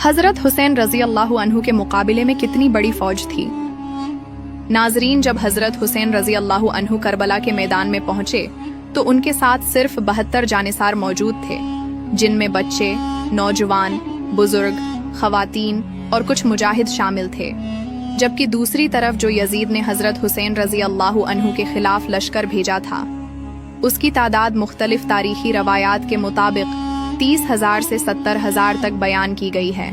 हजरत हुसैन रजी अल्लाह अन्हु के मुकाबले में कितनी बड़ी फौज थी। नाजरीन, जब हजरत हुसैन रजी अल्लाह अन्हु करबला के मैदान में पहुंचे तो उनके साथ सिर्फ 72 जानिसार मौजूद थे, जिनमें बच्चे, नौजवान, बुजुर्ग, खवातीन और कुछ मुजाहिद शामिल थे। जबकि दूसरी तरफ जो यजीद ने हजरत हुसैन रजी अल्लाह अन्हु के खिलाफ लश्कर भेजा था, उसकी तादाद मुख्तलिफ तारीखी रवायात के मुताबिक 30,000 से 70,000 तक बयान की गई है।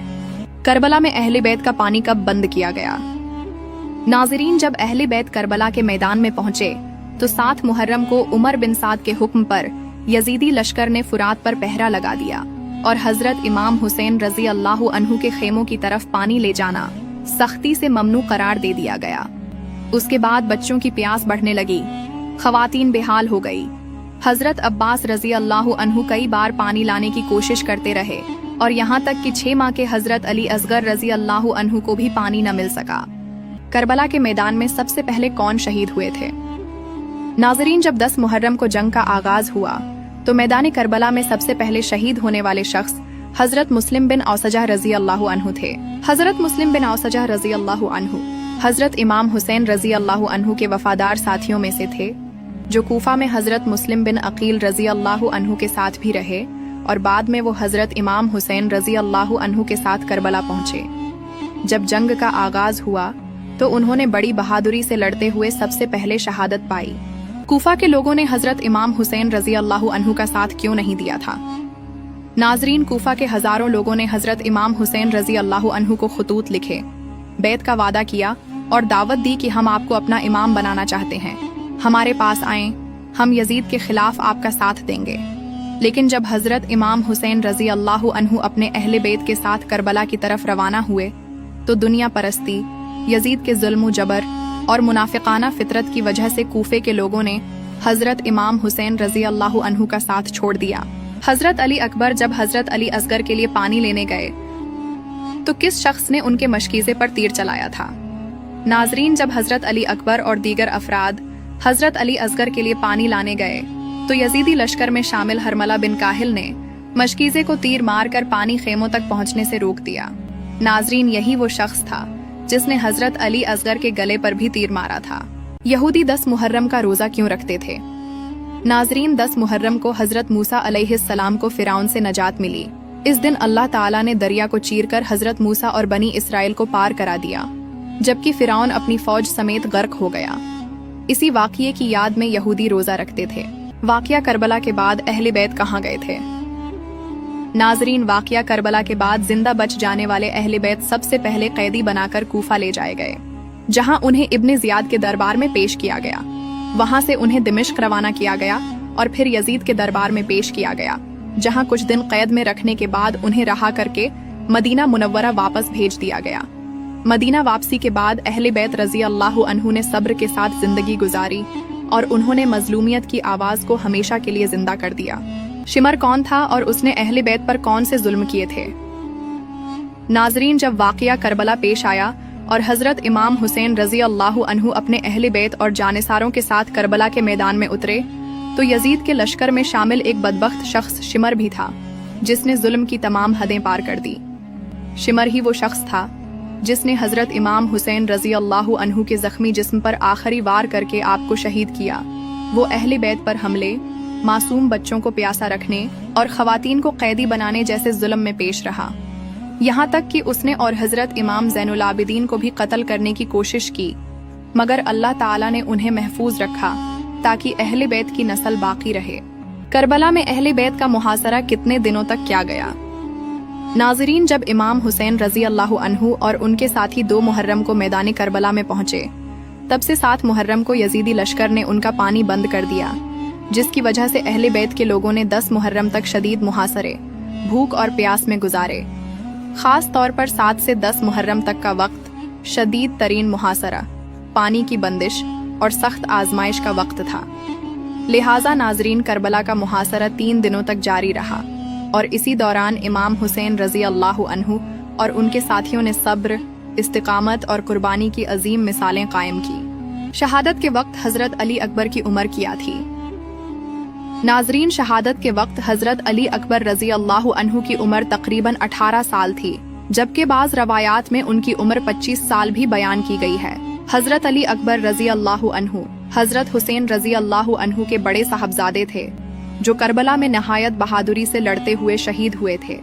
करबला में अहले बैत का पानी कब बंद किया गया? नाजरीन, जब अहले बैत करबला के मैदान में पहुंचे तो 7 मुहर्रम को उमर बिन साद के हुक्म पर यजीदी लश्कर ने फुरात पर पहरा लगा दिया और हजरत इमाम हुसैन रजी अल्लाह अन्हु के खेमों की तरफ पानी ले जाना सख्ती से ममनू करार दे दिया गया। उसके बाद बच्चों की प्यास बढ़ने लगी, खवातीन बेहाल हो गई। हजरत अब्बास रजी अल्लाह अन्हु कई बार पानी लाने की कोशिश करते रहे और यहाँ तक कि 6 माह के हजरत अली असगर रजी अल्लाह अन्हु को भी पानी न मिल सका। करबला के मैदान में सबसे पहले कौन शहीद हुए थे? नाजरीन, जब 10 मुहर्रम को जंग का आगाज हुआ तो मैदान करबला में सबसे पहले शहीद होने वाले शख्स हजरत मुस्लिम बिन औसजा रजी अल्लाह अन्हु थे। हजरत मुस्लिम बिन औसजा रजी अल्लाह अन्हु हजरत इमाम हुसैन रजी अल्लाह अन्हु के वफादार साथियों में से थे, जो कूफा में हजरत मुस्लिम बिन अकील रजी अल्लाह अन्हु के साथ भी रहे और बाद में वो हजरत इमाम हुसैन रजी अल्लाह अन्हु के साथ करबला पहुंचे। जब जंग का आगाज हुआ तो उन्होंने बड़ी बहादुरी से लड़ते हुए सबसे पहले शहादत पाई। कूफा के लोगों ने हजरत इमाम हुसैन रजी अल्लाह अन्हु का साथ क्यों नहीं दिया था? नाजरीन, कूफा के हजारों लोगों ने हजरत इमाम हुसैन रजी अल्लाह अन्हु को खतूत लिखे, बैत का वादा किया और दावत दी कि हम आपको अपना इमाम बनाना चाहते हैं, हमारे पास आएं, हम यजीद के खिलाफ आपका साथ देंगे। लेकिन जब हजरत इमाम हुसैन रजी अल्लाह अन्हु अपने अहले बैत के साथ करबला की तरफ रवाना हुए तो दुनिया परस्ती, यजीद के जुल्म जबर और मुनाफिकाना फितरत की वजह से कूफे के लोगों ने हजरत इमाम हुसैन रजी अल्लाह अन्हु का साथ छोड़ दिया। हजरत अली अकबर जब हजरत अली असगर के लिए पानी लेने गए तो किस शख्स ने उनके मशकीज़े पर तीर चलाया था? नाजरीन, जब हजरत अली अकबर और दीगर अफराद हजरत अली असगर के लिए पानी लाने गए तो यजीदी लश्कर में शामिल हरमला बिन काहिल ने मशकीज़े को तीर मारकर पानी खेमों तक पहुंचने से रोक दिया। नाजरीन, यही वो शख्स था जिसने हजरत अली असगर के गले पर भी तीर मारा था। यहूदी 10 मुहर्रम का रोजा क्यों रखते थे? नाजरीन, 10 मुहर्रम को हजरत मूसा अलैहिस्सलाम को फिरौन से नजात मिली। इस दिन अल्लाह ताला ने दरिया को चीरकर हजरत मूसा और बनी इसराइल को पार करा दिया, जबकि फिरौन अपनी फौज समेत गर्क हो गया। इसी वाक़ये की याद में यहूदी रोजा रखते थे। वाक़या करबला के बाद अहले बैत कहाँ गए थे? नाजरीन, वाक़या करबला के बाद जिंदा बच जाने वाले अहले बैत सबसे पहले कैदी बनाकर कूफा ले जाए गए, जहां उन्हें इब्ने जियाद के दरबार में पेश किया गया। वहां से उन्हें दिमिश्क रवाना किया गया और फिर यजीद के दरबार में पेश किया गया, जहां कुछ दिन कैद में रखने के बाद उन्हें रहा करके मदीना मुनव्वरा वापस भेज दिया गया। मदीना वापसी के बाद अहले बैत रजी अल्लाह अन्हु ने सब्र के साथ जिंदगी गुजारी और उन्होंने मजलूमियत की आवाज को हमेशा के लिए जिंदा कर दिया। शिमर कौन था और उसने अहले बैत पर कौन से जुल्म किए थे? नाजरीन, जब वाक़या करबला पेश आया और हजरत इमाम हुसैन रजी अल्लाह अन्हु अपने अहले बैत और जानिसारों के साथ करबला के मैदान में उतरे तो यजीद के लश्कर में शामिल एक बदबख्त शख्स शिमर भी था, जिसने जुल्म की तमाम हदें पार कर दी। शिमर ही वो शख्स था जिसने हजरत इमाम हुसैन रजी अल्लाह अन्हु के जख्मी जिस्म पर आखिरी वार करके आपको शहीद किया। वो अहले बैत पर हमले, मासूम बच्चों को प्यासा रखने और खवातीन को कैदी बनाने जैसे जुल्म में पेश रहा। यहाँ तक कि उसने और हजरत इमाम ज़ैनुल आबिदीन को भी कत्ल करने की कोशिश की, मगर अल्लाह ताला ने उन्हें महफूज रखा ताकि अहले बैत की नस्ल बाकी रहे। करबला में अहले बैत का मुहासरा कितने दिनों तक किया गया? नाजरीन, जब इमाम हुसैन रजी अल्लाह अन्हु और उनके साथी 2 मुहर्रम को मैदान करबला में पहुंचे, तब से 7 मुहर्रम को यजीदी लश्कर ने उनका पानी बंद कर दिया, जिसकी वजह से अहले बैत के लोगों ने 10 मुहर्रम तक शदीद मुहासरे, भूख और प्यास में गुजारे। खास तौर पर 7 से 10 मुहर्रम तक का वक्त शदीद तरीन मुहासरा, पानी की बंदिश और सख्त आजमाइश का वक्त था। लिहाजा नाजरीन, करबला का मुहासरा 3 दिनों तक जारी रहा और इसी दौरान इमाम हुसैन रजी अल्लाह अन्हु और उनके साथियों ने सब्र, इस्तिकामत और कुर्बानी की अजीम मिसालें कायम की। शहादत के वक्त हजरत अली अकबर की उम्र क्या थी? नाजरीन, शहादत के वक्त हजरत अली अकबर रजी अल्लाह अन्हु की उम्र तकरीबन 18 साल थी। जबकि बाज रवायात में उनकी उम्र 25 साल भी बयान की गई है। हजरत अली अकबर रजी अल्लाहु अन्हु हजरत हुसैन रजी अल्लाहु अन्हु के बड़े साहबजादे थे, जो करबला में नहायत बहादुरी से लड़ते हुए शहीद हुए थे।